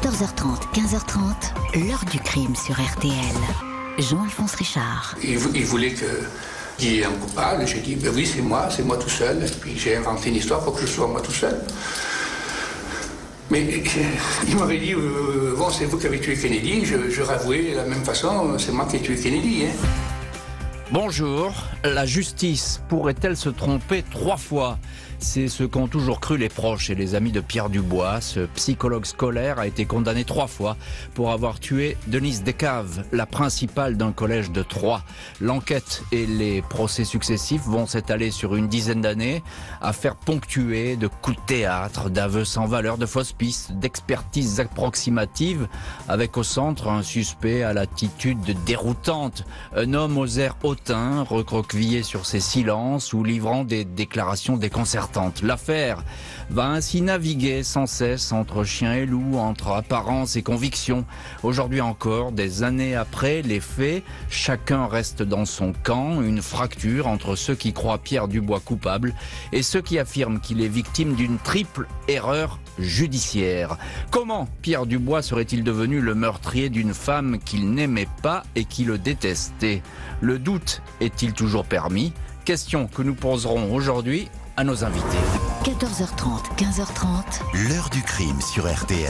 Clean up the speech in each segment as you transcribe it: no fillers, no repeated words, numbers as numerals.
14h30, 15h30, l'heure du crime sur RTL. Jean-Alphonse Richard. Il voulait qu'il y ait un coupable. J'ai dit, ben oui, c'est moi tout seul. Et puis j'ai inventé une histoire pour que je sois moi tout seul. Mais il m'avait dit, bon, c'est vous qui avez tué Kennedy. Je avouais de la même façon, c'est moi qui ai tué Kennedy. Hein. Bonjour, la justice pourrait-elle se tromper 3 fois ? C'est ce qu'ont toujours cru les proches et les amis de Pierre Dubois. Ce psychologue scolaire a été condamné 3 fois pour avoir tué Denise Descaves, la principale d'un collège de Troyes. L'enquête et les procès successifs vont s'étaler sur une dizaine d'années, affaires ponctuées de coups de théâtre, d'aveux sans valeur, de fausses pistes, d'expertises approximatives, avec au centre un suspect à l'attitude déroutante, un homme aux airs hautains, recroquevillé sur ses silences ou livrant des déclarations déconcertantes. L'affaire va ainsi naviguer sans cesse entre chien et loup, entre apparence et conviction. Aujourd'hui encore, des années après les faits, chacun reste dans son camp, une fracture entre ceux qui croient Pierre Dubois coupable et ceux qui affirment qu'il est victime d'une triple erreur judiciaire. Comment Pierre Dubois serait-il devenu le meurtrier d'une femme qu'il n'aimait pas et qui le détestait ? Le doute est-il toujours permis ? Question que nous poserons aujourd'hui à nos invités. 14h30, 15h30. L'heure du crime sur RTL.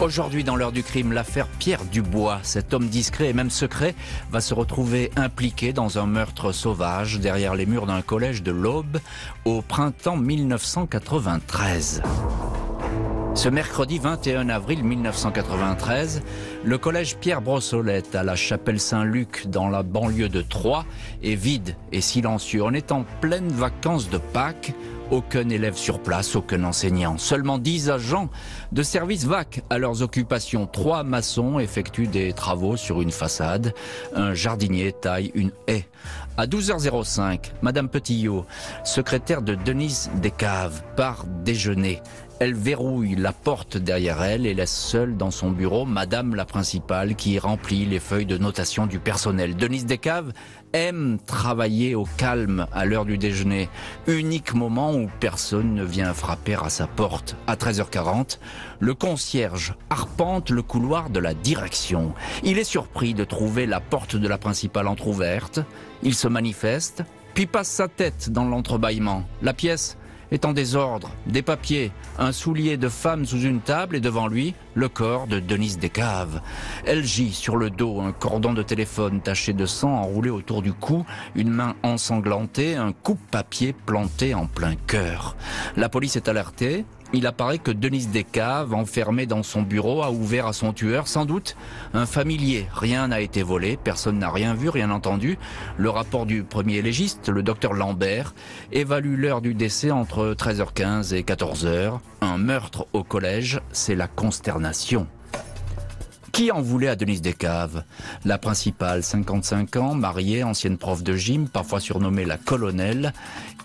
Aujourd'hui dans l'heure du crime, l'affaire Pierre Dubois. Cet homme discret et même secret va se retrouver impliqué dans un meurtre sauvage derrière les murs d'un collège de l'Aube au printemps 1993. Ce mercredi 21 avril 1993, le collège Pierre Brossolette à la chapelle Saint-Luc dans la banlieue de Troyes est vide et silencieux. On est en pleine vacances de Pâques. Aucun élève sur place, aucun enseignant. Seulement 10 agents de service vaquent à leurs occupations. 3 maçons effectuent des travaux sur une façade. Un jardinier taille une haie. À 12h05, Madame Petillot, secrétaire de Denise Descaves, part déjeuner. Elle verrouille la porte derrière elle et laisse seule dans son bureau Madame la principale qui remplit les feuilles de notation du personnel. Denise Descaves aime travailler au calme à l'heure du déjeuner. Unique moment où personne ne vient frapper à sa porte. À 13h40, le concierge arpente le couloir de la direction. Il est surpris de trouver la porte de la principale entrouverte. Il se manifeste, puis passe sa tête dans l'entrebâillement. La pièce est en désordre, des papiers, un soulier de femme sous une table et devant lui, le corps de Denise Descaves. Elle gît sur le dos, un cordon de téléphone taché de sang enroulé autour du cou, une main ensanglantée, un coupe-papier planté en plein cœur. La police est alertée. Il apparaît que Denise Descaves, enfermée dans son bureau, a ouvert à son tueur, sans doute un familier. Rien n'a été volé, personne n'a rien vu, rien entendu. Le rapport du premier légiste, le docteur Lambert, évalue l'heure du décès entre 13h15 et 14h. Un meurtre au collège, c'est la consternation. Qui en voulait à Denise Descaves ? La principale, 55 ans, mariée, ancienne prof de gym, parfois surnommée la colonelle,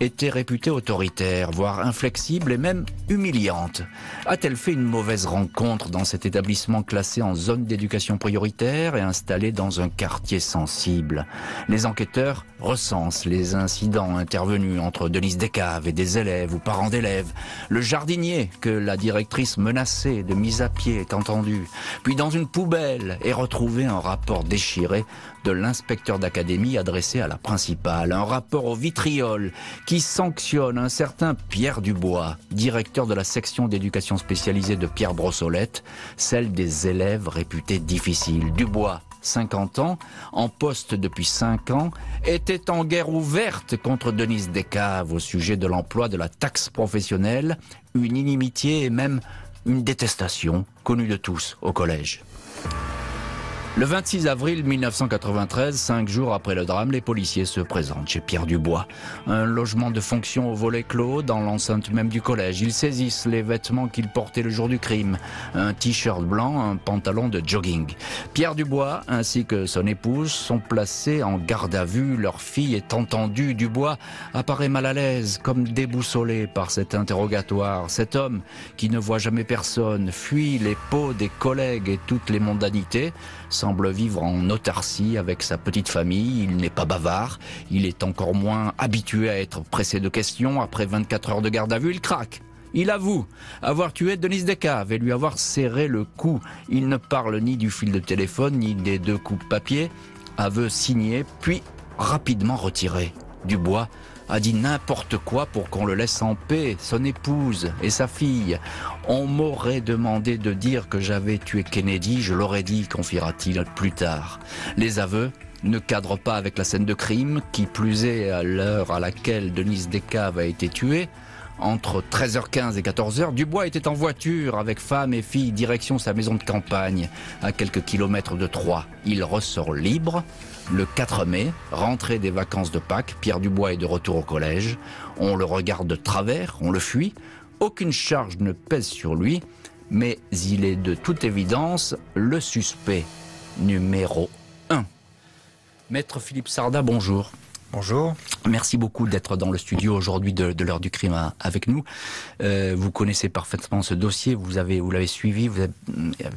était réputée autoritaire, voire inflexible et même humiliante. A-t-elle fait une mauvaise rencontre dans cet établissement classé en zone d'éducation prioritaire et installé dans un quartier sensible ? Les enquêteurs recensent les incidents intervenus entre Denise Descaves et des élèves ou parents d'élèves. Le jardinier que la directrice menaçait de mise à pied est entendu. Puis dans une poubelle est retrouvé un rapport déchiré de l'inspecteur d'académie adressé à la principale. Un rapport au vitriol qui sanctionne un certain Pierre Dubois, directeur de la section d'éducation spécialisée de Pierre Brossolette, celle des élèves réputés difficiles. Dubois, 50 ans, en poste depuis 5 ans, était en guerre ouverte contre Denise Descaves au sujet de l'emploi de la taxe professionnelle, une inimitié et même une détestation connue de tous au collège. Le 26 avril 1993, 5 jours après le drame, les policiers se présentent chez Pierre Dubois. Un logement de fonction au volet clos dans l'enceinte même du collège. Ils saisissent les vêtements qu'il portait le jour du crime. Un t-shirt blanc, un pantalon de jogging. Pierre Dubois ainsi que son épouse sont placés en garde à vue. Leur fille est entendue. Dubois apparaît mal à l'aise, comme déboussolé par cet interrogatoire. Cet homme qui ne voit jamais personne, fuit les pots des collègues et toutes les mondanités, semble vivre en autarcie avec sa petite famille. Il n'est pas bavard, il est encore moins habitué à être pressé de questions. Après 24 heures de garde à vue, il craque. Il avoue avoir tué Denise Descaves et lui avoir serré le cou. Il ne parle ni du fil de téléphone, ni des 2 coups de papier. Aveu signé, puis rapidement retiré. Dubois a dit n'importe quoi pour qu'on le laisse en paix, son épouse et sa fille. On m'aurait demandé de dire que j'avais tué Kennedy, je l'aurais dit, confiera-t-il plus tard. Les aveux ne cadrent pas avec la scène de crime, qui plus est à l'heure à laquelle Denise Descaves a été tuée. Entre 13h15 et 14h, Dubois était en voiture avec femme et fille, direction sa maison de campagne, à quelques kilomètres de Troyes. Il ressort libre. Le 4 mai, rentrée des vacances de Pâques, Pierre Dubois est de retour au collège. On le regarde de travers, on le fuit. Aucune charge ne pèse sur lui, mais il est de toute évidence le suspect numéro 1. Maître Philippe Sarda, bonjour. Bonjour. Merci beaucoup d'être dans le studio aujourd'hui de l'heure du crime avec nous. Vous connaissez parfaitement ce dossier, vous l'avez suivi, vous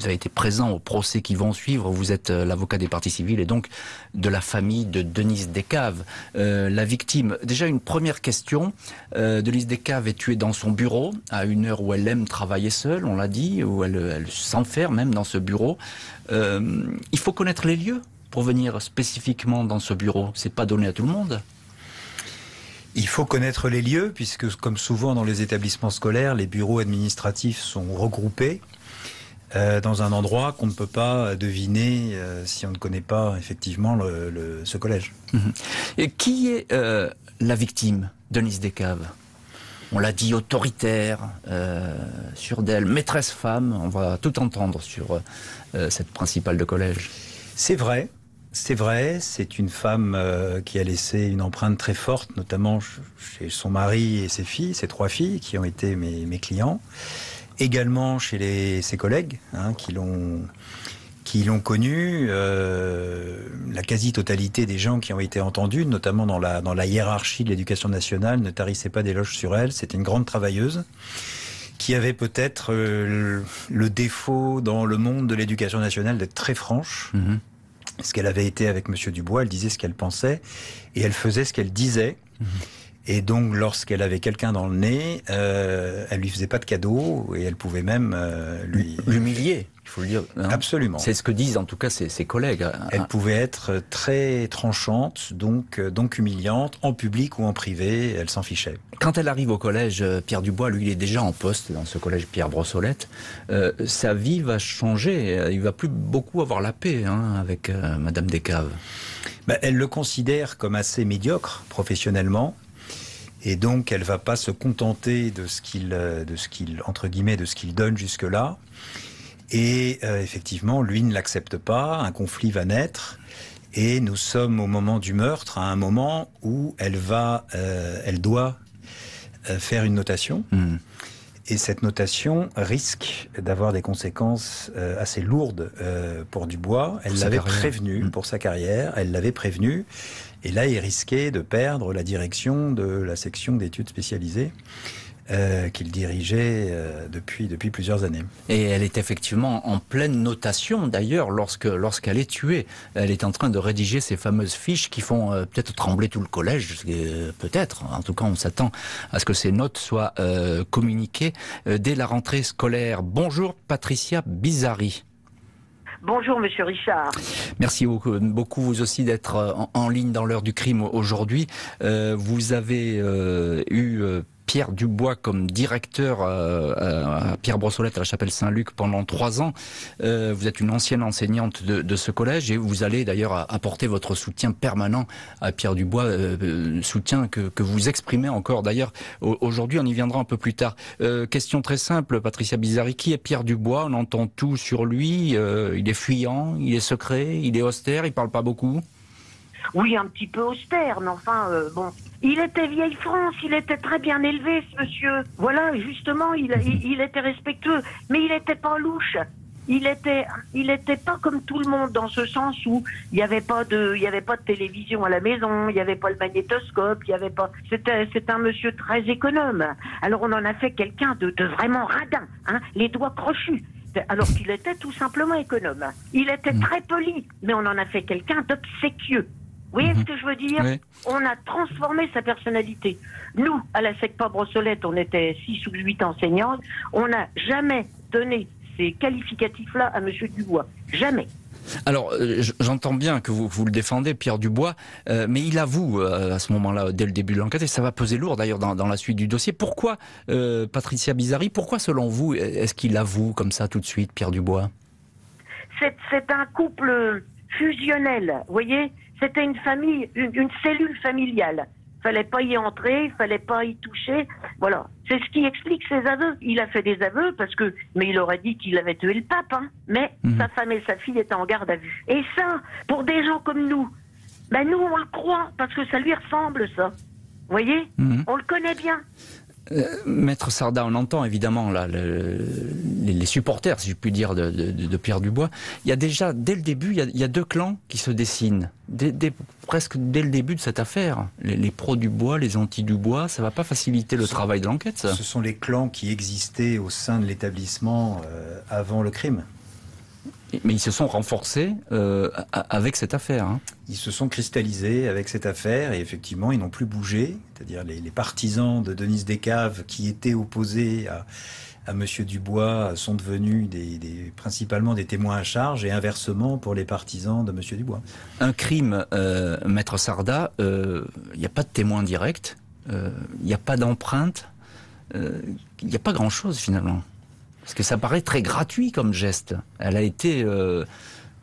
avez été présent aux procès qui vont suivre, vous êtes l'avocat des parties civiles et donc de la famille de Denise Descaves, la victime. Déjà une première question, Denise Descaves est tuée dans son bureau, à une heure où elle aime travailler seule, on l'a dit, où elle s'enferme même dans ce bureau. Il faut connaître les lieux pour venir spécifiquement dans ce bureau, c'est pas donné à tout le monde. Il faut connaître les lieux, puisque comme souvent dans les établissements scolaires, les bureaux administratifs sont regroupés dans un endroit qu'on ne peut pas deviner si on ne connaît pas effectivement ce collège. Et qui est la victime, Denise Descaves ? On l'a dit, autoritaire, sûre d'elle, maîtresse femme, on va tout entendre sur cette principale de collège. C'est vrai, c'est une femme qui a laissé une empreinte très forte, notamment chez son mari et ses filles, ses 3 filles, qui ont été mes clients. Également chez ses collègues, qui l'ont connue. La quasi-totalité des gens qui ont été entendus, notamment dans la hiérarchie de l'éducation nationale, ne tarissaient pas d'éloges sur elle. C'était une grande travailleuse qui avait peut-être le défaut dans le monde de l'éducation nationale d'être très franche. Ce qu'elle avait été avec Monsieur Dubois, elle disait ce qu'elle pensait et elle faisait ce qu'elle disait. Et donc, lorsqu'elle avait quelqu'un dans le nez, elle lui faisait pas de cadeaux et elle pouvait même l'humilier, il faut le dire. Absolument. C'est ce que disent en tout cas ses collègues. Elle pouvait être très tranchante, donc humiliante, en public ou en privé, elle s'en fichait. Quand elle arrive au collège, Pierre Dubois, lui, il est déjà en poste dans ce collège Pierre Brossolette. Sa vie va changer. Il va plus beaucoup avoir la paix avec Madame Descaves. Elle le considère comme assez médiocre professionnellement. Et donc, elle va pas se contenter de ce qu'il entre guillemets, de ce qu'il donne jusque-là. Et effectivement, lui ne l'accepte pas. Un conflit va naître. Et nous sommes au moment du meurtre, à un moment où elle doit faire une notation. Et cette notation risque d'avoir des conséquences assez lourdes pour Dubois. Elle l'avait prévenu pour sa carrière. Elle l'avait prévenu. Et là, il risquait de perdre la direction de la section d'études spécialisées qu'il dirigeait depuis plusieurs années. Et elle est effectivement en pleine notation, d'ailleurs, lorsqu'elle est tuée. Elle est en train de rédiger ces fameuses fiches qui font peut-être trembler tout le collège, peut-être. En tout cas, on s'attend à ce que ces notes soient communiquées dès la rentrée scolaire. Bonjour, Patricia Bizzari. Bonjour Monsieur Richard. Merci beaucoup vous aussi d'être en ligne dans l'heure du crime aujourd'hui. Vous avez eu Pierre Dubois comme directeur à Pierre Brossolette à la Chapelle Saint-Luc pendant 3 ans. Vous êtes une ancienne enseignante de ce collège et vous allez d'ailleurs apporter votre soutien permanent à Pierre Dubois, soutien que vous exprimez encore d'ailleurs aujourd'hui, on y viendra un peu plus tard. Question très simple, Patricia Bizzari, qui est Pierre Dubois? On entend tout sur lui, il est fuyant, il est secret, il est austère, il parle pas beaucoup? Oui, un petit peu austère, mais enfin, bon... Il était vieille France, il était très bien élevé, ce monsieur. Voilà, justement, il était respectueux, mais il n'était pas louche. Il était pas comme tout le monde, dans ce sens où il n'y avait pas de télévision à la maison, il n'y avait pas le magnétoscope, il y avait pas. C'est un monsieur très économe. Alors on en a fait quelqu'un de vraiment radin, les doigts crochus. Alors qu'il était tout simplement économe. Il était très poli, mais on en a fait quelqu'un d'obséquieux. Vous voyez ce que je veux dire? Oui. On a transformé sa personnalité. Nous, à la SECPA Brossolette, on était 6 ou 8 enseignantes. On n'a jamais donné ces qualificatifs-là à M. Dubois. Jamais. Alors, j'entends bien que vous le défendez, Pierre Dubois, mais il avoue à ce moment-là, dès le début de l'enquête, et ça va peser lourd d'ailleurs dans la suite du dossier. Pourquoi, Patricia Bizzarri, pourquoi selon vous, est-ce qu'il avoue comme ça tout de suite, Pierre Dubois? C'est un couple fusionnel, vous voyez? C'était une famille, une cellule familiale. Fallait pas y entrer, fallait pas y toucher. Voilà. C'est ce qui explique ses aveux. Il a fait des aveux mais il aurait dit qu'il avait tué le pape, hein. Mais sa femme et sa fille étaient en garde à vue. Et ça, pour des gens comme nous, nous on le croit parce que ça lui ressemble, ça. Vous voyez? On le connaît bien. Maître Sarda, on entend évidemment là, les supporters, si je puis dire, de Pierre Dubois. Il y a déjà, dès le début, il y a deux clans qui se dessinent. Presque dès le début de cette affaire. Les pros Dubois, les anti-Dubois, ça ne va pas faciliter le travail de l'enquête, ça? Ce sont les clans qui existaient au sein de l'établissement avant le crime. Mais ils se sont renforcés avec cette affaire. Hein. Ils se sont cristallisés avec cette affaire et effectivement, ils n'ont plus bougé. C'est-à-dire les partisans de Denise Descaves qui étaient opposés à Monsieur Dubois sont devenus principalement des témoins à charge et inversement pour les partisans de Monsieur Dubois. Un crime, Maître Sarda, il n'y a pas de témoin direct, il n'y a pas d'empreinte, il n'y a pas grand-chose finalement. Parce que ça paraît très gratuit comme geste. Elle a été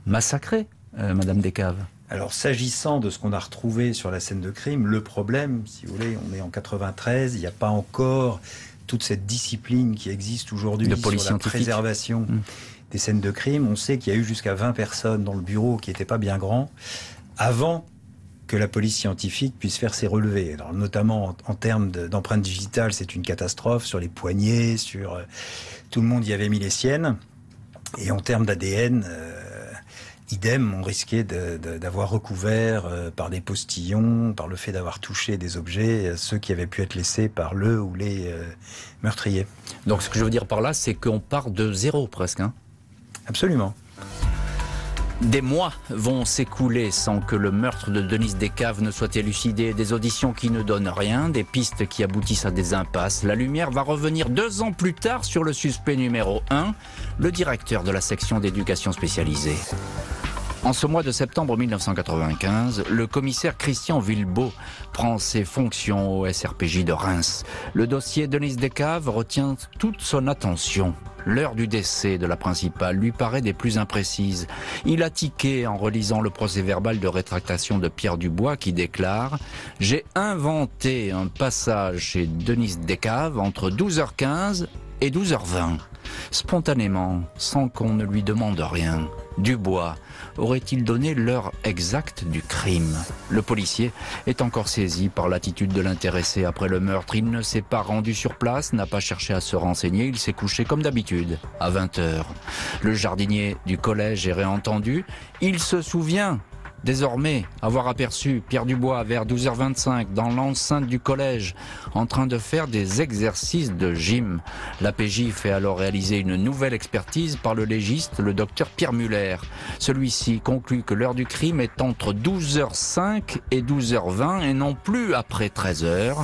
massacrée, Madame Descaves. Alors, s'agissant de ce qu'on a retrouvé sur la scène de crime, le problème, si vous voulez, on est en 93, il n'y a pas encore toute cette discipline qui existe aujourd'hui sur la préservation des scènes de crime. On sait qu'il y a eu jusqu'à 20 personnes dans le bureau qui n'étaient pas bien grands avant que la police scientifique puisse faire ses relevés. Alors, notamment en termes d'empreintes digitales, c'est une catastrophe sur les poignets, tout le monde y avait mis les siennes. Et en termes d'ADN, idem, on risquait d'avoir recouvert par des postillons, par le fait d'avoir touché des objets, ceux qui avaient pu être laissés par le ou les meurtriers. Donc ce que je veux dire par là, c'est qu'on part de zéro presque. Hein. Absolument. Des mois vont s'écouler sans que le meurtre de Denise Descaves ne soit élucidé, des auditions qui ne donnent rien, des pistes qui aboutissent à des impasses. La lumière va revenir 2 ans plus tard sur le suspect numéro 1, le directeur de la section d'éducation spécialisée. En ce mois de septembre 1995, le commissaire Christian Villebeau prend ses fonctions au SRPJ de Reims. Le dossier Denise Descaves retient toute son attention. L'heure du décès de la principale lui paraît des plus imprécises. Il a tiqué en relisant le procès-verbal de rétractation de Pierre Dubois qui déclare « J'ai inventé un passage chez Denise Descaves entre 12h15 et 12h20. Spontanément, sans qu'on ne lui demande rien. Dubois aurait-il donné l'heure exacte du crime? Le policier est encore saisi par l'attitude de l'intéressé après le meurtre. Il ne s'est pas rendu sur place, n'a pas cherché à se renseigner. Il s'est couché comme d'habitude, à 20h. Le jardinier du collège est réentendu. Il se souvient désormais avoir aperçu Pierre Dubois vers 12h25 dans l'enceinte du collège en train de faire des exercices de gym. L'APJ fait alors réaliser une nouvelle expertise par le légiste, le docteur Pierre Muller. Celui-ci conclut que l'heure du crime est entre 12h05 et 12h20 et non plus après 13h.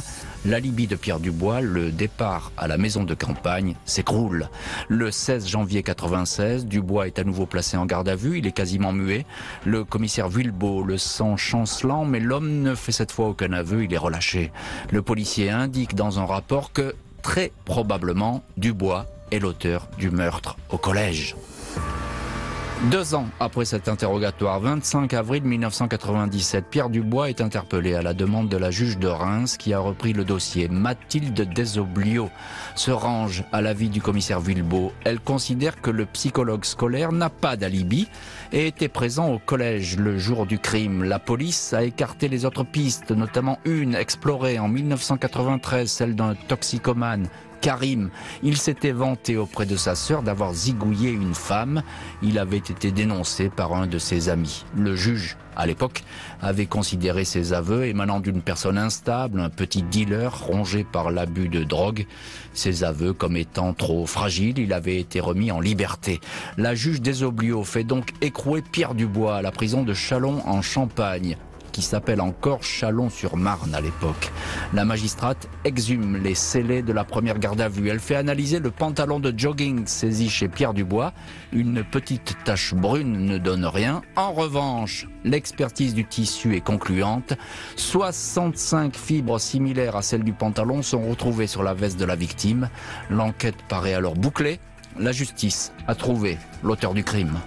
L'alibi de Pierre Dubois, le départ à la maison de campagne, s'écroule. Le 16 janvier 96, Dubois est à nouveau placé en garde à vue, il est quasiment muet. Le commissaire Villebeau le sent chancelant, mais l'homme ne fait cette fois aucun aveu, il est relâché. Le policier indique dans un rapport que, très probablement, Dubois est l'auteur du meurtre au collège. 2 ans après cet interrogatoire, 25 avril 1997, Pierre Dubois est interpellé à la demande de la juge de Reims qui a repris le dossier. Mathilde Desoblio se range à l'avis du commissaire Villebeau. Elle considère que le psychologue scolaire n'a pas d'alibi et était présent au collège le jour du crime. La police a écarté les autres pistes, notamment une explorée en 1993, celle d'un toxicomane, Karim. Il s'était vanté auprès de sa sœur d'avoir zigouillé une femme. Il avait été dénoncé par un de ses amis. Le juge, à l'époque, avait considéré ses aveux émanant d'une personne instable, un petit dealer rongé par l'abus de drogue. Ses aveux comme étant trop fragiles, il avait été remis en liberté. La juge Desoblio fait donc écrouer Pierre Dubois à la prison de Châlons en Champagne. qui s'appelle encore Chalon-sur-Marne à l'époque. La magistrate exhume les scellés de la première garde à vue. Elle fait analyser le pantalon de jogging saisi chez Pierre Dubois. Une petite tache brune ne donne rien. En revanche, l'expertise du tissu est concluante. 65 fibres similaires à celles du pantalon sont retrouvées sur la veste de la victime. L'enquête paraît alors bouclée. La justice a trouvé l'auteur du crime.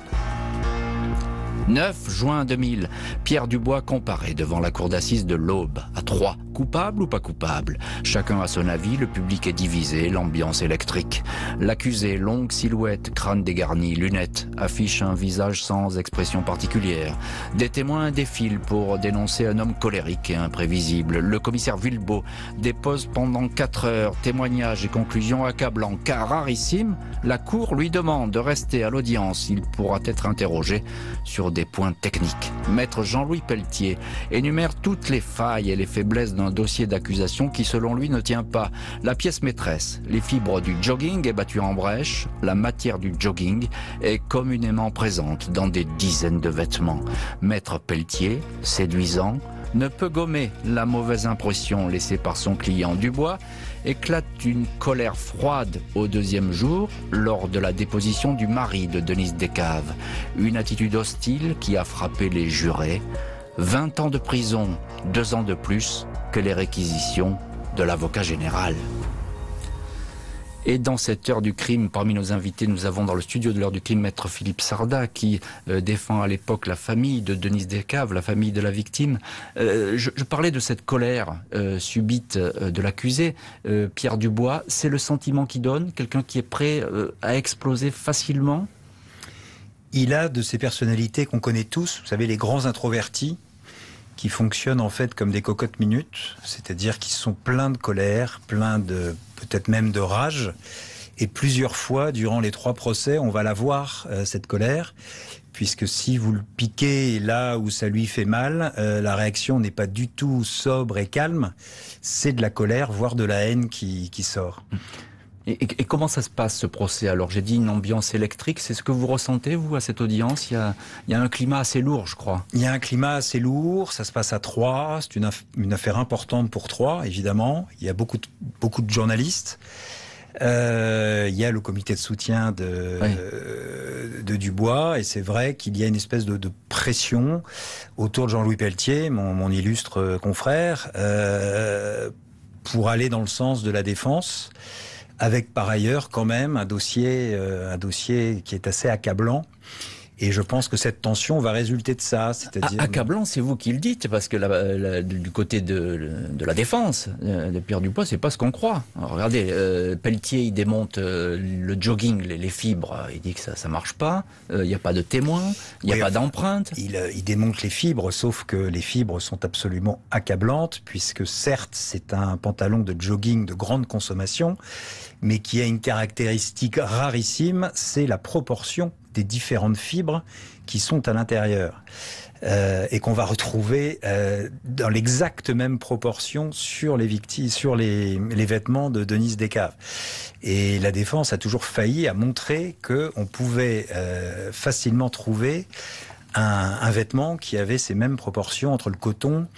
9 juin 2000, Pierre Dubois comparaît devant la cour d'assises de l'Aube à 3. Coupable ou pas coupable? Chacun a son avis, le public est divisé, l'ambiance électrique. L'accusé, longue silhouette, crâne dégarni, lunettes, affiche un visage sans expression particulière. Des témoins défilent pour dénoncer un homme colérique et imprévisible. Le commissaire Villebeau dépose pendant 4 heures témoignages et conclusions accablants. Car rarissime, la cour lui demande de rester à l'audience. Il pourra être interrogé sur des points techniques. Maître Jean-Louis Pelletier énumère toutes les failles et les faiblesses d'un dossier d'accusation qui, selon lui, ne tient pas. La pièce maîtresse, les fibres du jogging est battue en brèche. La matière du jogging est communément présente dans des dizaines de vêtements. Maître Pelletier, séduisant, ne peut gommer la mauvaise impression laissée par son client. Dubois éclate une colère froide au 2e jour lors de la déposition du mari de Denise Descaves. Une attitude hostile qui a frappé les jurés. 20 ans de prison, 2 ans de plus que les réquisitions de l'avocat général. Et dans cette heure du crime, parmi nos invités, nous avons dans le studio de l'heure du crime Maître Philippe Sarda qui défend à l'époque la famille de Denise Descaves, la famille de la victime. Je parlais de cette colère subite de l'accusé. Pierre Dubois, c'est le sentiment qu'il donne, quelqu'un qui est prêt à exploser facilement? Il a de ces personnalités qu'on connaît tous, vous savez, les grands introvertis, qui fonctionnent en fait comme des cocottes minutes, c'est-à-dire qui sont pleins de colère, pleins de peut-être même de rage. Et plusieurs fois, durant les 3 procès, on va la voir, cette colère, puisque si vous le piquez là où ça lui fait mal, la réaction n'est pas du tout sobre et calme, c'est de la colère, voire de la haine qui sort. Et comment ça se passe, ce procès? Alors, j'ai dit une ambiance électrique. C'est ce que vous ressentez, vous, à cette audience? Il y a un climat assez lourd, je crois. Il y a un climat assez lourd. Ça se passe à Troyes. C'est une affaire importante pour Troyes, évidemment. Il y a beaucoup de journalistes. Il y a le comité de soutien de Dubois. Et c'est vrai qu'il y a une espèce de pression autour de Jean-Louis Pelletier, mon illustre confrère, pour aller dans le sens de la défense. Avec par ailleurs quand même un dossier qui est assez accablant. Et je pense que cette tension va résulter de ça, c'est-à-dire... Accablant, c'est vous qui le dites, parce que du côté de la défense de Pierre Dubois, c'est pas ce qu'on croit. Alors, regardez, Pelletier, il démonte le jogging, les fibres, il dit que ça marche pas, il n'y a pas de témoin, il n'y a pas d'empreinte. Il démonte les fibres, sauf que les fibres sont absolument accablantes, puisque certes, c'est un pantalon de jogging de grande consommation, mais qui a une caractéristique rarissime, c'est la proportion des différentes fibres qui sont à l'intérieur et qu'on va retrouver dans l'exacte même proportion sur les victimes, sur les vêtements de Denise Descaves. Et la défense a toujours failli à montrer qu'on pouvait facilement trouver un vêtement qui avait ces mêmes proportions entre le coton,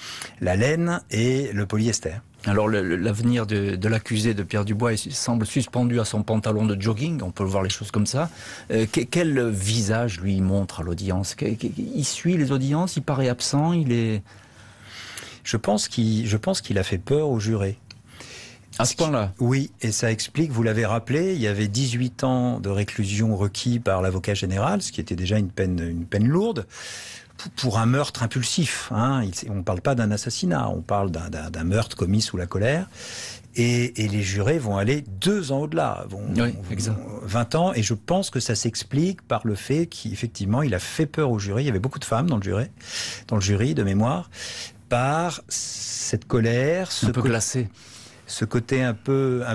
la laine et le polyester. Alors l'avenir de l'accusé de Pierre Dubois semble suspendu à son pantalon de jogging, on peut voir les choses comme ça. Quel visage lui montre à l'audience? Il suit les audiences, il paraît absent, il est... Je pense qu'il a fait peur aux jurés. À ce point-là? Oui, et ça explique, vous l'avez rappelé, il y avait 18 ans de réclusion requis par l'avocat général, ce qui était déjà une peine lourde. Pour un meurtre impulsif, hein. On ne parle pas d'un assassinat, on parle d'un meurtre commis sous la colère. Et les jurés vont aller 2 ans au-delà, vont 20 ans. Et je pense que ça s'explique par le fait qu'effectivement, il a fait peur aux jurés. Il y avait beaucoup de femmes dans le jury de mémoire, par cette colère, un peu glacé, ce côté un peu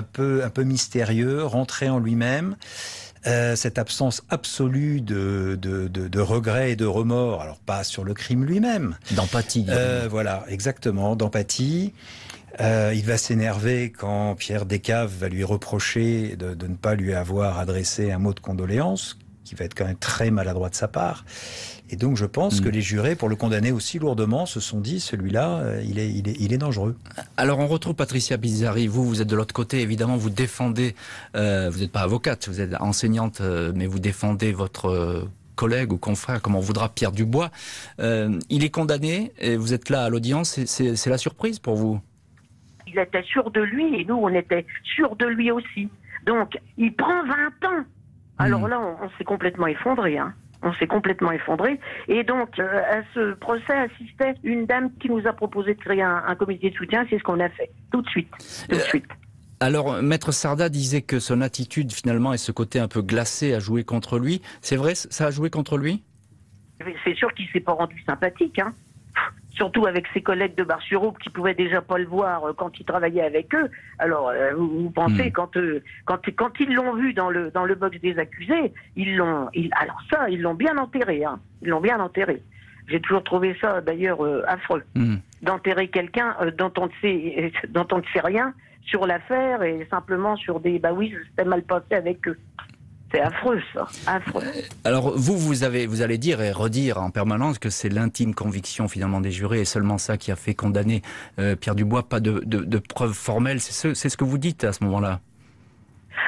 mystérieux, rentré en lui-même. Cette absence absolue de regret et de remords, alors pas sur le crime lui-même. D'empathie. Voilà, exactement, d'empathie. Il va s'énerver quand Pierre Descaves va lui reprocher de ne pas lui avoir adressé un mot de condoléance, qui va être quand même très maladroit de sa part. Et donc je pense que les jurés, pour le condamner aussi lourdement, se sont dit, celui-là, il est dangereux. Alors on retrouve Patricia Bizzarri, vous êtes de l'autre côté, évidemment, vous défendez, vous n'êtes pas avocate, vous êtes enseignante, mais vous défendez votre collègue ou confrère, comme on voudra, Pierre Dubois. Il est condamné, et vous êtes là à l'audience, c'est la surprise pour vous? Il était sûr de lui, et nous, on était sûrs de lui aussi. Donc, il prend 20 ans. Alors là, on s'est complètement effondré, hein. On s'est complètement effondré. Et donc, à ce procès assistait une dame qui nous a proposé de créer un comité de soutien. C'est ce qu'on a fait, tout de suite. Alors, Maître Sarda disait que son attitude, finalement, et ce côté un peu glacé a joué contre lui. C'est vrai, ça a joué contre lui? C'est sûr qu'il s'est pas rendu sympathique, hein. Surtout avec ses collègues de Bar-sur-Aube qui pouvaient déjà pas le voir quand il travaillait avec eux. Alors, vous pensez, quand ils l'ont vu dans le box des accusés, ils l'ont bien enterré, hein. Ils l'ont bien enterré. J'ai toujours trouvé ça, d'ailleurs, affreux. D'enterrer quelqu'un dont on ne sait rien sur l'affaire et simplement sur des... Bah oui, c'était mal passé avec eux. C'est affreux, ça. Affreux. Alors, vous allez dire et redire en permanence que c'est l'intime conviction, finalement, des jurés, et seulement ça qui a fait condamner Pierre Dubois, pas de preuves formelles. C'est ce que vous dites à ce moment-là.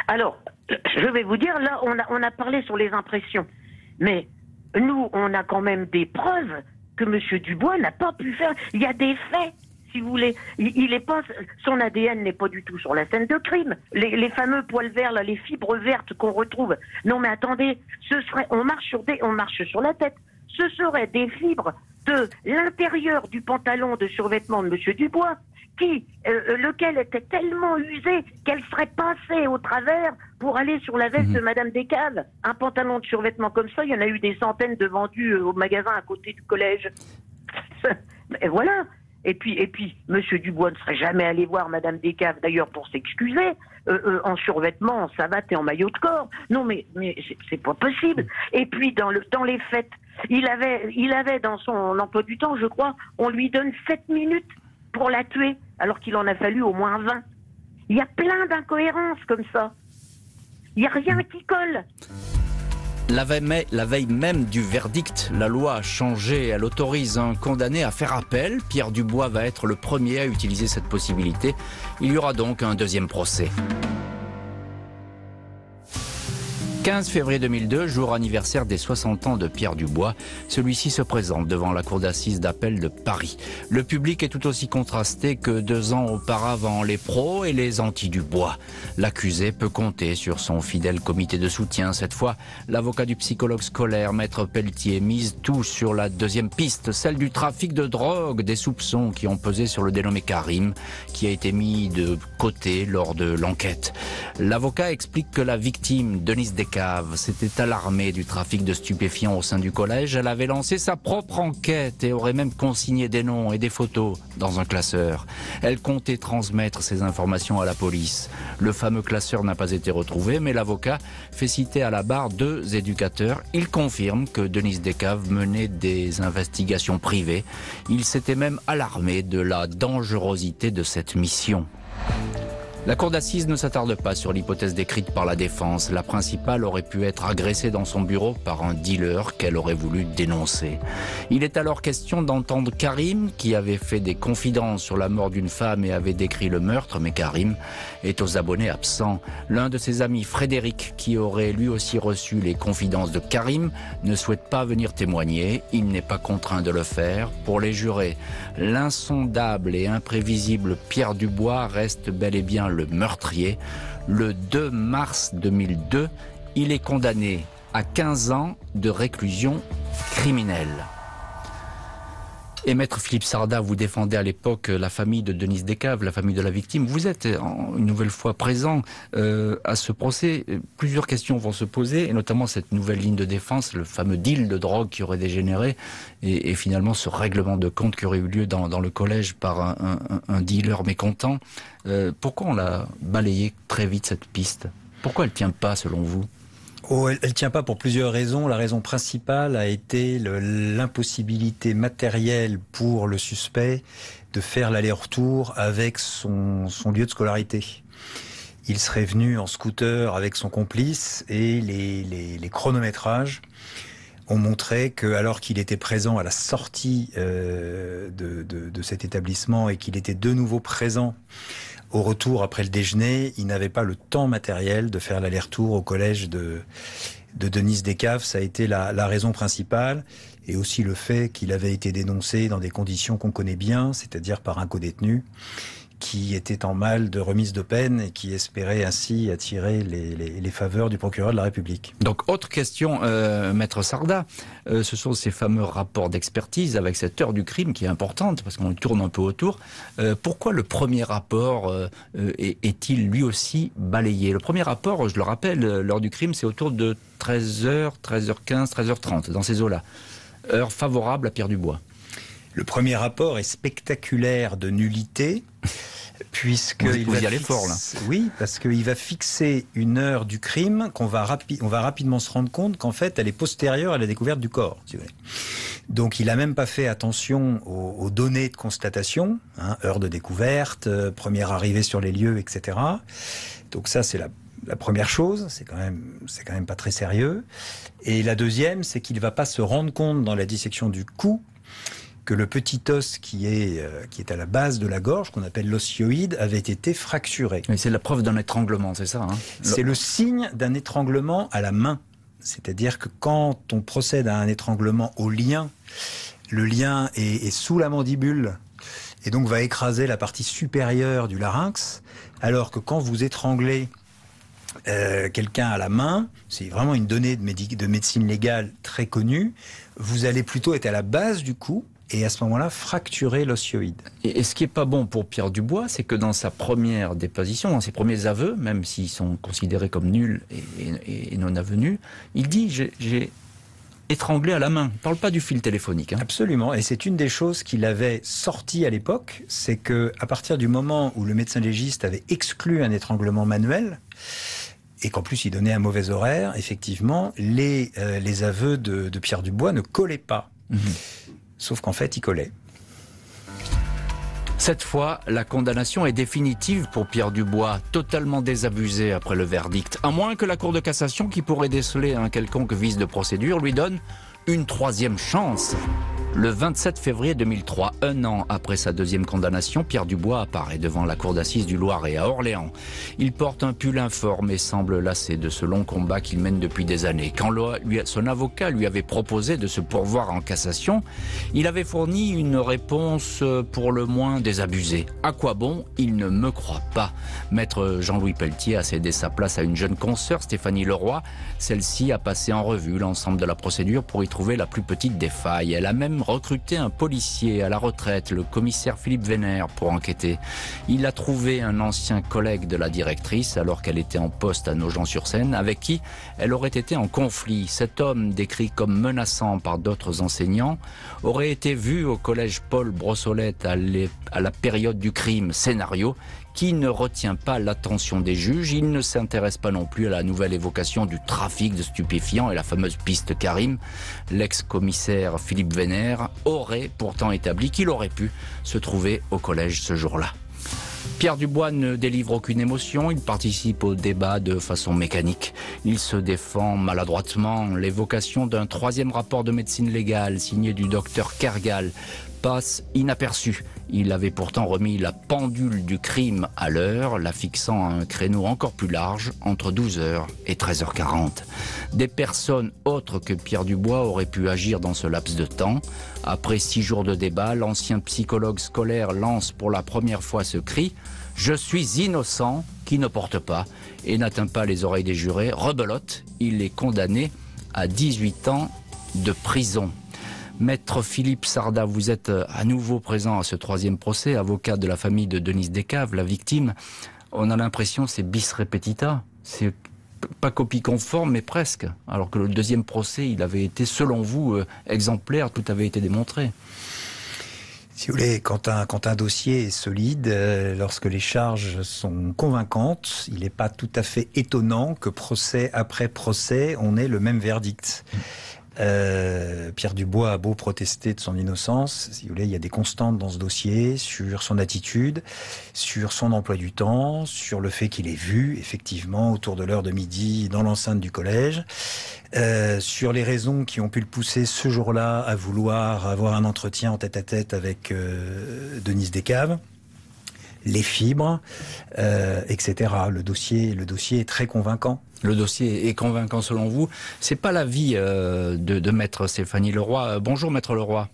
Alors, je vais vous dire, là, on a parlé sur les impressions. Mais nous, on a quand même des preuves que M. Dubois n'a pas pu faire. Il y a des faits. Si vous voulez, son ADN n'est pas du tout sur la scène de crime. Les fameux poils verts, là, les fibres vertes qu'on retrouve. Non, mais attendez, on marche sur la tête. Ce seraient des fibres de l'intérieur du pantalon de survêtement de M. Dubois, lequel était tellement usé qu'elle serait passée au travers pour aller sur la veste de Madame Descaves. Un pantalon de survêtement comme ça, il y en a eu des centaines de vendus au magasin à côté du collège. Et voilà. Et puis, Monsieur Dubois ne serait jamais allé voir Madame Descaves, d'ailleurs, pour s'excuser, en survêtement, en savate et en maillot de corps. Non, mais c'est pas possible. Et puis, dans les faits, il avait dans son emploi du temps, je crois, on lui donne 7 minutes pour la tuer, alors qu'il en a fallu au moins 20. Il y a plein d'incohérences comme ça. Il n'y a rien qui colle. La veille même du verdict, la loi a changé. Elle autorise un condamné à faire appel. Pierre Dubois va être le premier à utiliser cette possibilité. Il y aura donc un deuxième procès. 15 février 2002, jour anniversaire des 60 ans de Pierre Dubois. Celui-ci se présente devant la cour d'assises d'appel de Paris. Le public est tout aussi contrasté que 2 ans auparavant, les pros et les anti-Dubois. L'accusé peut compter sur son fidèle comité de soutien. Cette fois, l'avocat du psychologue scolaire, Maître Pelletier, mise tout sur la deuxième piste, celle du trafic de drogue, des soupçons qui ont pesé sur le dénommé Karim, qui a été mis de côté lors de l'enquête. L'avocat explique que la victime, Denise Descaves, s'était alarmée du trafic de stupéfiants au sein du collège. Elle avait lancé sa propre enquête et aurait même consigné des noms et des photos dans un classeur. Elle comptait transmettre ces informations à la police. Le fameux classeur n'a pas été retrouvé, mais l'avocat fait citer à la barre 2 éducateurs. Il confirme que Denise Descaves menait des investigations privées. Il s'était même alarmé de la dangerosité de cette mission. La cour d'assises ne s'attarde pas sur l'hypothèse décrite par la défense. La principale aurait pu être agressée dans son bureau par un dealer qu'elle aurait voulu dénoncer. Il est alors question d'entendre Karim, qui avait fait des confidences sur la mort d'une femme et avait décrit le meurtre, mais Karim est aux abonnés absents. L'un de ses amis, Frédéric, qui aurait lui aussi reçu les confidences de Karim, ne souhaite pas venir témoigner. Il n'est pas contraint de le faire. Pour les jurés, l'insondable et imprévisible Pierre Dubois reste bel et bien le meurtrier. Le 2 mars 2002, il est condamné à 15 ans de réclusion criminelle. Et Maître Philippe Sarda, vous défendez à l'époque la famille de Denise Descaves, la famille de la victime. Vous êtes une nouvelle fois présent à ce procès. Plusieurs questions vont se poser, et notamment cette nouvelle ligne de défense, le fameux deal de drogue qui aurait dégénéré, et finalement ce règlement de compte qui aurait eu lieu dans le collège par un dealer mécontent. Pourquoi on l'a balayé très vite, cette piste? Pourquoi elle ne tient pas, selon vous? Elle ne tient pas pour plusieurs raisons. La raison principale a été l'impossibilité matérielle pour le suspect de faire l'aller-retour avec son lieu de scolarité. il serait venu en scooter avec son complice et les chronométrages ont montré que, alors qu'il était présent à la sortie de cet établissement et qu'il était de nouveau présent au retour après le déjeuner, il n'avait pas le temps matériel de faire l'aller-retour au collège de Denise Descaves. Ça a été la raison principale, et aussi le fait qu'il avait été dénoncé dans des conditions qu'on connaît bien, c'est-à-dire par un codétenu qui était en mal de remise de peine et qui espérait ainsi attirer les faveurs du procureur de la République. Donc, autre question, Maître Sarda, ce sont ces fameux rapports d'expertise avec cette heure du crime qui est importante, parce qu'on tourne un peu autour. Pourquoi le premier rapport est-il lui aussi balayé? Le premier rapport, je le rappelle, l'heure du crime, c'est autour de 13h, 13h15, 13h30, dans ces eaux-là. Heure favorable à Pierre Dubois. Le premier rapport est spectaculaire de nullité, puisque vous y allez fort, là. Oui, parce qu'il va fixer une heure du crime on va rapidement se rendre compte qu'en fait, elle est postérieure à la découverte du corps, si vous voulez. Donc, il n'a même pas fait attention aux données de constatation, heure de découverte, première arrivée sur les lieux, etc. Donc ça, c'est la première chose, c'est quand même pas très sérieux. Et la deuxième, c'est qu'il ne va pas se rendre compte dans la dissection du cou que le petit os qui est à la base de la gorge, qu'on appelle l'osioïde, avait été fracturé. Mais c'est la preuve d'un étranglement, c'est ça, hein? C'est le signe d'un étranglement à la main. C'est-à-dire que quand on procède à un étranglement au lien, le lien est sous la mandibule et donc va écraser la partie supérieure du larynx, alors que quand vous étranglez quelqu'un à la main, c'est vraiment une donnée de médecine légale très connue, vous allez plutôt être à la base du cou, et à ce moment-là, fracturer l'osioïde. Et ce qui n'est pas bon pour Pierre Dubois, c'est que dans sa première déposition, dans ses premiers aveux, même s'ils sont considérés comme nuls et non avenus, il dit « j'ai étranglé à la main ». Il ne parle pas du fil téléphonique. Hein. Absolument, et c'est une des choses qu'il avait sorties à l'époque, c'est qu'à partir du moment où le médecin légiste avait exclu un étranglement manuel, et qu'en plus il donnait un mauvais horaire, effectivement, les aveux de Pierre Dubois ne collaient pas. Sauf qu'en fait, il collait. Cette fois, la condamnation est définitive pour Pierre Dubois, totalement désabusé après le verdict. À moins que la Cour de cassation, qui pourrait déceler un quelconque vice de procédure, lui donne une troisième chance. Le 27 février 2003, un an après sa deuxième condamnation, Pierre Dubois apparaît devant la cour d'assises du Loiret à Orléans. Il porte un pull informe et semble lassé de ce long combat qu'il mène depuis des années. Quand son avocat lui avait proposé de se pourvoir en cassation, il avait fourni une réponse pour le moins désabusée. À quoi bon? Il ne me croit pas. Maître Jean-Louis Pelletier a cédé sa place à une jeune consoeur, Stéphanie Leroy. Celle-ci a passé en revue l'ensemble de la procédure pour y trouver la plus petite des failles. Elle a même recruté un policier à la retraite, le commissaire Philippe Vénère, pour enquêter. Il a trouvé un ancien collègue de la directrice, alors qu'elle était en poste à Nogent-sur-Seine, avec qui elle aurait été en conflit. Cet homme, décrit comme menaçant par d'autres enseignants, aurait été vu au collège Paul Brossolette à la période du crime. Scénario qui ne retient pas l'attention des juges. Il ne s'intéresse pas non plus à la nouvelle évocation du trafic de stupéfiants et la fameuse piste Karim. L'ex-commissaire Philippe Vénère aurait pourtant établi qu'il aurait pu se trouver au collège ce jour-là. Pierre Dubois ne délivre aucune émotion, il participe au débat de façon mécanique. Il se défend maladroitement. L'évocation d'un troisième rapport de médecine légale signé du docteur Kergal passe inaperçu. Il avait pourtant remis la pendule du crime à l'heure, la fixant à un créneau encore plus large, entre 12h et 13h40. Des personnes autres que Pierre Dubois auraient pu agir dans ce laps de temps. Après 6 jours de débat, l'ancien psychologue scolaire lance pour la première fois ce cri « Je suis innocent » qui ne porte pas et n'atteint pas les oreilles des jurés. Rebelote, il est condamné à 18 ans de prison. Maître Philippe Sarda, vous êtes à nouveau présent à ce troisième procès, avocat de la famille de Denise Descaves, la victime. On a l'impression que c'est bis repetita, c'est pas copie conforme, mais presque. Alors que le deuxième procès, il avait été, selon vous, exemplaire, tout avait été démontré. Si vous voulez, quand un dossier est solide, lorsque les charges sont convaincantes, il n'est pas tout à fait étonnant que procès après procès, on ait le même verdict. Pierre Dubois a beau protester de son innocence, si vous voulez, il y a des constantes dans ce dossier sur son attitude, sur son emploi du temps, sur le fait qu'il est vu effectivement autour de l'heure de midi dans l'enceinte du collège, sur les raisons qui ont pu le pousser ce jour-là à vouloir avoir un entretien en tête-à-tête avec Denise Descaves. Les fibres, etc. Le dossier est très convaincant. Le dossier est convaincant selon vous. C'est pas l'avis de Maître Stéphanie Leroy. Bonjour Maître Leroy.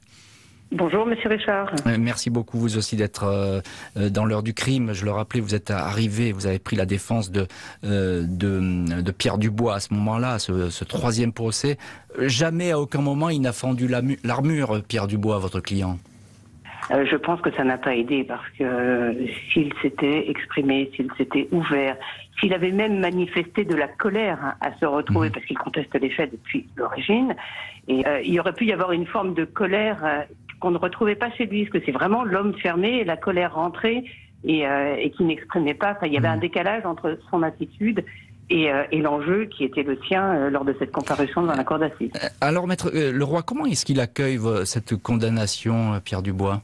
Bonjour Monsieur Richard. Merci beaucoup vous aussi d'être dans l'heure du crime. Je le rappelais, vous êtes arrivé, vous avez pris la défense de Pierre Dubois à ce moment-là, ce troisième procès. Jamais à aucun moment il n'a fendu l'armure, Pierre Dubois, votre client. Je pense que ça n'a pas aidé parce que s'il s'était exprimé, s'il s'était ouvert, s'il avait même manifesté de la colère à se retrouver, parce qu'il conteste les faits depuis l'origine, et il aurait pu y avoir une forme de colère qu'on ne retrouvait pas chez lui, parce que c'est vraiment l'homme fermé, la colère rentrée et qui n'exprimait pas. Enfin, il y avait un décalage entre son attitude et l'enjeu qui était le sien lors de cette comparution devant la cour d'assises. Alors, Maître Leroy, comment est-ce qu'il accueille cette condamnation, Pierre Dubois ?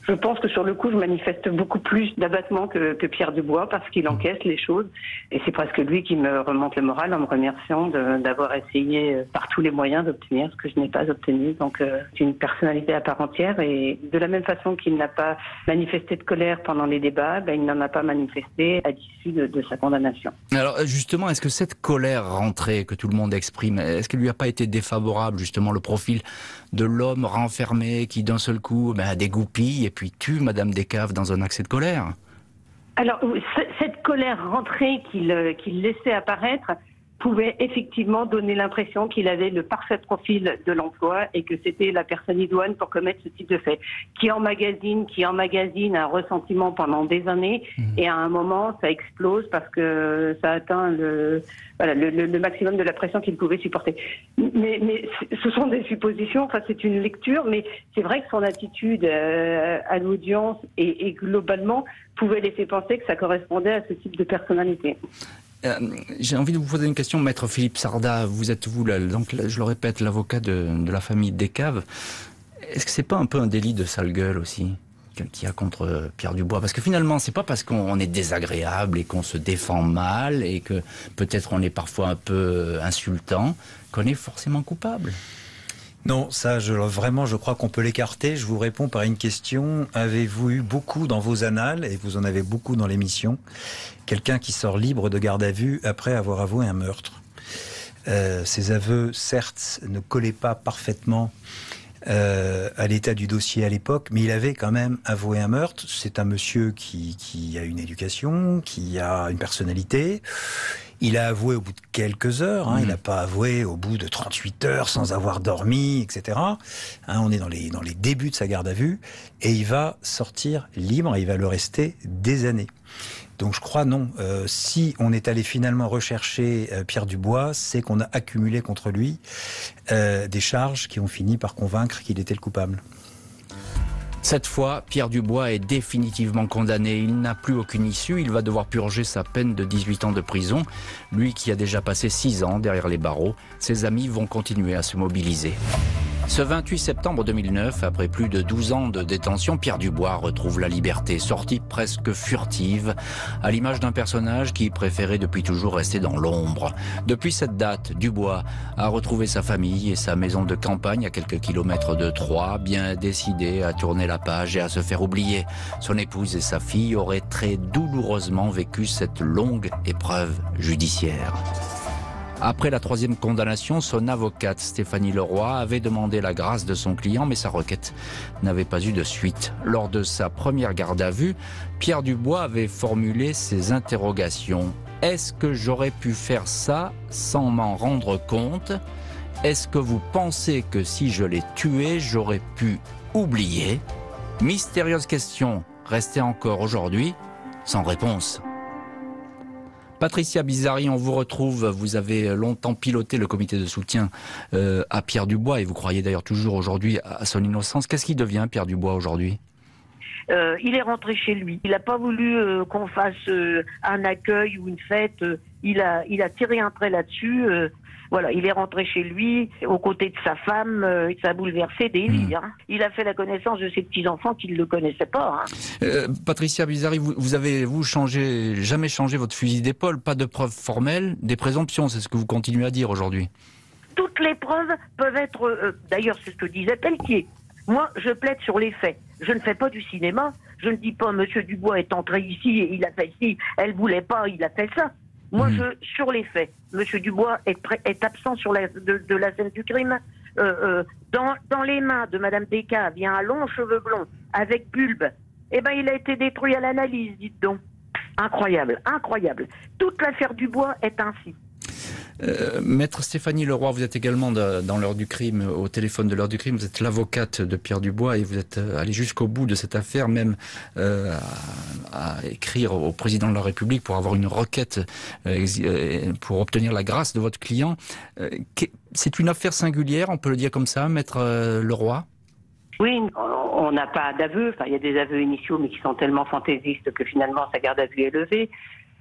Je pense que sur le coup, je manifeste beaucoup plus d'abattement que Pierre Dubois parce qu'il encaisse les choses. Et c'est presque lui qui me remonte le moral en me remerciant d'avoir essayé par tous les moyens d'obtenir ce que je n'ai pas obtenu. Donc c'est une personnalité à part entière. Et de la même façon qu'il n'a pas manifesté de colère pendant les débats, il n'en a pas manifesté à l'issue de sa condamnation. Alors justement, est-ce que cette colère rentrée que tout le monde exprime, est-ce qu'elle lui a pas été défavorable, justement, le profil de l'homme renfermé qui d'un seul coup dégoupille et puis tue Madame Descaves dans un accès de colère? Alors, cette colère rentrée qu'il laissait apparaître pouvait effectivement donner l'impression qu'il avait le parfait profil de l'emploi et que c'était la personne idoine pour commettre ce type de fait, qui emmagasine un ressentiment pendant des années et à un moment ça explose parce que ça atteint le maximum de la pression qu'il pouvait supporter. Mais ce sont des suppositions, enfin c'est une lecture, mais c'est vrai que son attitude à l'audience et globalement pouvait laisser penser que ça correspondait à ce type de personnalité. J'ai envie de vous poser une question, Maître Philippe Sarda. Vous êtes, donc, je le répète, l'avocat de la famille Descaves. Est-ce que c'est pas un peu un délit de sale gueule aussi qu'il y a contre Pierre Dubois? Parce que finalement, c'est pas parce qu'on est désagréable et qu'on se défend mal et que peut-être on est parfois un peu insultant qu'on est forcément coupable. Non, ça, vraiment, je crois qu'on peut l'écarter. Je vous réponds par une question. Avez-vous eu beaucoup dans vos annales, et vous en avez beaucoup dans l'émission, quelqu'un qui sort libre de garde à vue après avoir avoué un meurtre? Ces aveux, certes, ne collaient pas parfaitement à l'état du dossier à l'époque, mais il avait quand même avoué un meurtre. C'est un monsieur qui a une éducation, qui a une personnalité. Il a avoué au bout de quelques heures, il n'a pas avoué au bout de 38 heures sans avoir dormi, etc. On est dans les débuts de sa garde à vue, et il va sortir libre, et il va le rester des années. Donc je crois non. Si on est allé finalement rechercher Pierre Dubois, c'est qu'on a accumulé contre lui des charges qui ont fini par convaincre qu'il était le coupable. Cette fois, Pierre Dubois est définitivement condamné. Il n'a plus aucune issue. Il va devoir purger sa peine de 18 ans de prison. Lui qui a déjà passé 6 ans derrière les barreaux, ses amis vont continuer à se mobiliser. Ce 28 septembre 2009, après plus de 12 ans de détention, Pierre Dubois retrouve la liberté, sortie presque furtive, à l'image d'un personnage qui préférait depuis toujours rester dans l'ombre. Depuis cette date, Dubois a retrouvé sa famille et sa maison de campagne à quelques kilomètres de Troyes, bien décidé à tourner la page et à se faire oublier. Son épouse et sa fille auraient très douloureusement vécu cette longue épreuve judiciaire. Après la 3e condamnation, son avocate Stéphanie Leroy avait demandé la grâce de son client, mais sa requête n'avait pas eu de suite. Lors de sa première garde à vue, Pierre Dubois avait formulé ces interrogations. Est-ce que j'aurais pu faire ça sans m'en rendre compte? Est-ce que vous pensez que si je l'ai tué, j'aurais pu oublier? Mystérieuse question restée encore aujourd'hui sans réponse. Patricia Bizzarri, on vous retrouve. Vous avez longtemps piloté le comité de soutien à Pierre Dubois et vous croyez d'ailleurs toujours aujourd'hui à son innocence. Qu'est-ce qui devient Pierre Dubois aujourd'hui? Il est rentré chez lui. Il n'a pas voulu qu'on fasse un accueil ou une fête. Il a tiré un trait là-dessus. Voilà, il est rentré chez lui, aux côtés de sa femme, ça a bouleversé des vies. Hein. Il a fait la connaissance de ses petits-enfants qui ne le connaissaient pas. Hein. Patricia Bizzarri, vous avez jamais changé votre fusil d'épaule, pas de preuves formelles, des présomptions, c'est ce que vous continuez à dire aujourd'hui. Toutes les preuves peuvent être, d'ailleurs c'est ce que disait Pelletier. Moi, je plaide sur les faits. Je ne fais pas du cinéma. Je ne dis pas, Monsieur Dubois est entré ici et il a fait ci, elle voulait pas, il a fait ça. Moi, sur les faits, Monsieur Dubois est absent de la scène du crime. Dans les mains de Madame Descaves, il y a un long cheveu blond avec bulbe. Eh ben, il a été détruit à l'analyse, dites donc. Incroyable, incroyable. Toute l'affaire Dubois est ainsi. Maître Stéphanie Leroy, vous êtes également dans l'heure du crime, au téléphone de l'heure du crime. Vous êtes l'avocate de Pierre Dubois et vous êtes allé jusqu'au bout de cette affaire, même à écrire au président de la République pour avoir une requête pour obtenir la grâce de votre client. C'est une affaire singulière, on peut le dire comme ça, Maître Leroy? Oui, on n'a pas d'aveu. Enfin, il y a des aveux initiaux, mais qui sont tellement fantaisistes que finalement sa garde à vue est levée.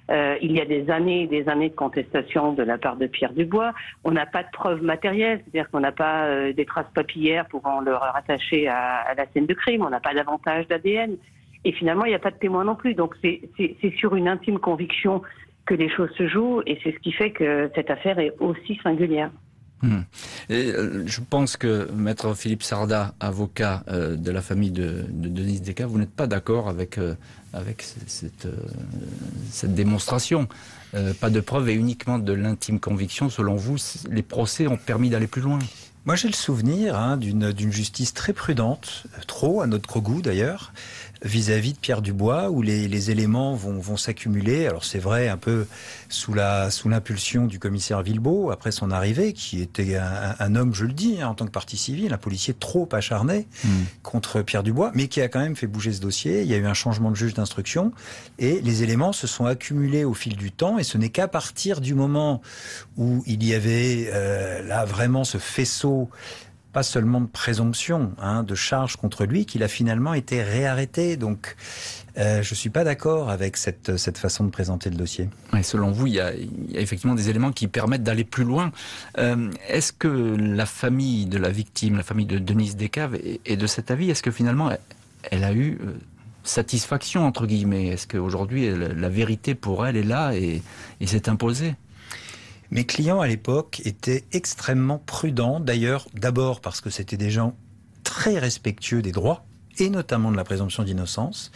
Il y a des années et des années de contestation de la part de Pierre Dubois. On n'a pas de preuves matérielles, c'est-à-dire qu'on n'a pas des traces papillaires pouvant le rattacher à la scène de crime. On n'a pas davantage d'ADN. Et finalement, il n'y a pas de témoin non plus. Donc c'est sur une intime conviction que les choses se jouent et c'est ce qui fait que cette affaire est aussi singulière. Je pense que Maître Philippe Sarda, avocat de la famille de Denise Descaves, vous n'êtes pas d'accord avec cette démonstration. Pas de preuves et uniquement de l'intime conviction. Selon vous, les procès ont permis d'aller plus loin. Moi, j'ai le souvenir d'une justice très prudente, trop à notre goût d'ailleurs, vis-à-vis de Pierre Dubois, où les éléments vont s'accumuler. Alors c'est vrai, un peu sous l'impulsion du commissaire Villebeau, après son arrivée, qui était un homme, je le dis, en tant que partie civile, un policier trop acharné contre Pierre Dubois, mais qui a quand même fait bouger ce dossier. Il y a eu un changement de juge d'instruction, et les éléments se sont accumulés au fil du temps, et ce n'est qu'à partir du moment où il y avait là vraiment ce faisceau, pas seulement de présomption, de charge contre lui, qu'il a finalement été réarrêté. Donc, je ne suis pas d'accord avec cette façon de présenter le dossier. Ouais, selon vous, il y a effectivement des éléments qui permettent d'aller plus loin. Est-ce que la famille de la victime, la famille de Denise Descaves, est de cet avis? Est-ce que finalement, elle a eu satisfaction, entre guillemets? Est-ce qu'aujourd'hui, la vérité pour elle est là et s'est imposée? Mes clients à l'époque étaient extrêmement prudents, d'ailleurs, d'abord parce que c'était des gens très respectueux des droits, et notamment de la présomption d'innocence,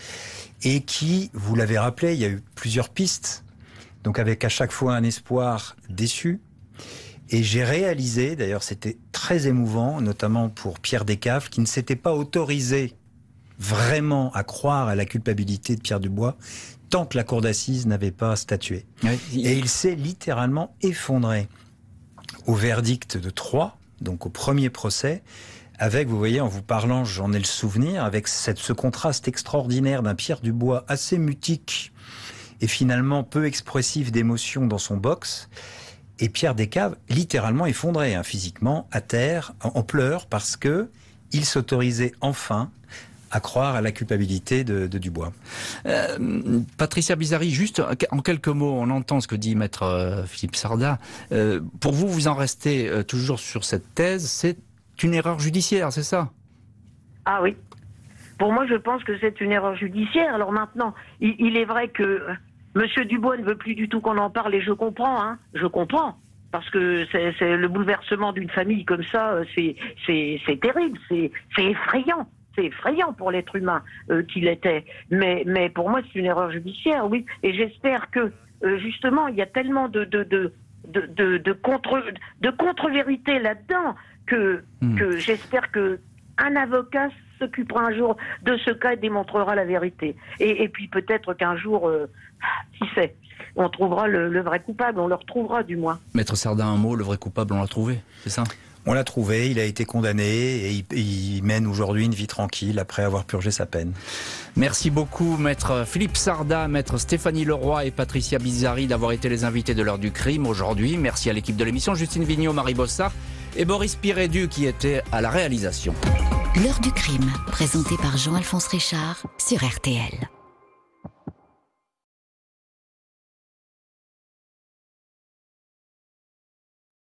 et qui, vous l'avez rappelé, il y a eu plusieurs pistes, donc avec à chaque fois un espoir déçu. Et j'ai réalisé, d'ailleurs c'était très émouvant, notamment pour Pierre Descaves, qui ne s'était pas autorisé vraiment à croire à la culpabilité de Pierre Dubois, tant que la cour d'assises n'avait pas statué. Oui. Et il s'est littéralement effondré au verdict de 3, donc au premier procès, avec, vous voyez, en vous parlant, j'en ai le souvenir, avec ce contraste extraordinaire d'un Pierre Dubois assez mutique et finalement peu expressif d'émotion dans son box, et Pierre Descaves littéralement effondré, physiquement, à terre, en pleurs, parce que il s'autorisait enfin à croire à la culpabilité de Dubois. Patricia Bizzarri, juste en quelques mots, on entend ce que dit Maître Philippe Sarda. Pour vous, vous en restez toujours sur cette thèse, c'est une erreur judiciaire, c'est ça? Ah oui. Pour moi, je pense que c'est une erreur judiciaire. Alors maintenant, il est vrai que Monsieur Dubois ne veut plus du tout qu'on en parle et je comprends, je comprends. Parce que c'est le bouleversement d'une famille comme ça, c'est terrible, c'est effrayant. C'est effrayant pour l'être humain qu'il était. Mais pour moi, c'est une erreur judiciaire, oui. Et j'espère que, justement, il y a tellement de contre-vérité là-dedans que j'espère qu'un avocat s'occupera un jour de ce cas et démontrera la vérité. Et puis peut-être qu'un jour, qui sait, on trouvera le vrai coupable, on le retrouvera du moins. Maître Sarda, un mot, le vrai coupable, on l'a trouvé, c'est ça? On l'a trouvé, il a été condamné et il mène aujourd'hui une vie tranquille après avoir purgé sa peine. Merci beaucoup Maître Philippe Sarda, Maître Stéphanie Leroy et Patricia Bizzarri d'avoir été les invités de l'heure du crime aujourd'hui. Merci à l'équipe de l'émission, Justine Vignot, Marie Bossard et Boris Pirédu qui était à la réalisation. L'heure du crime, présenté par Jean-Alphonse Richard sur RTL.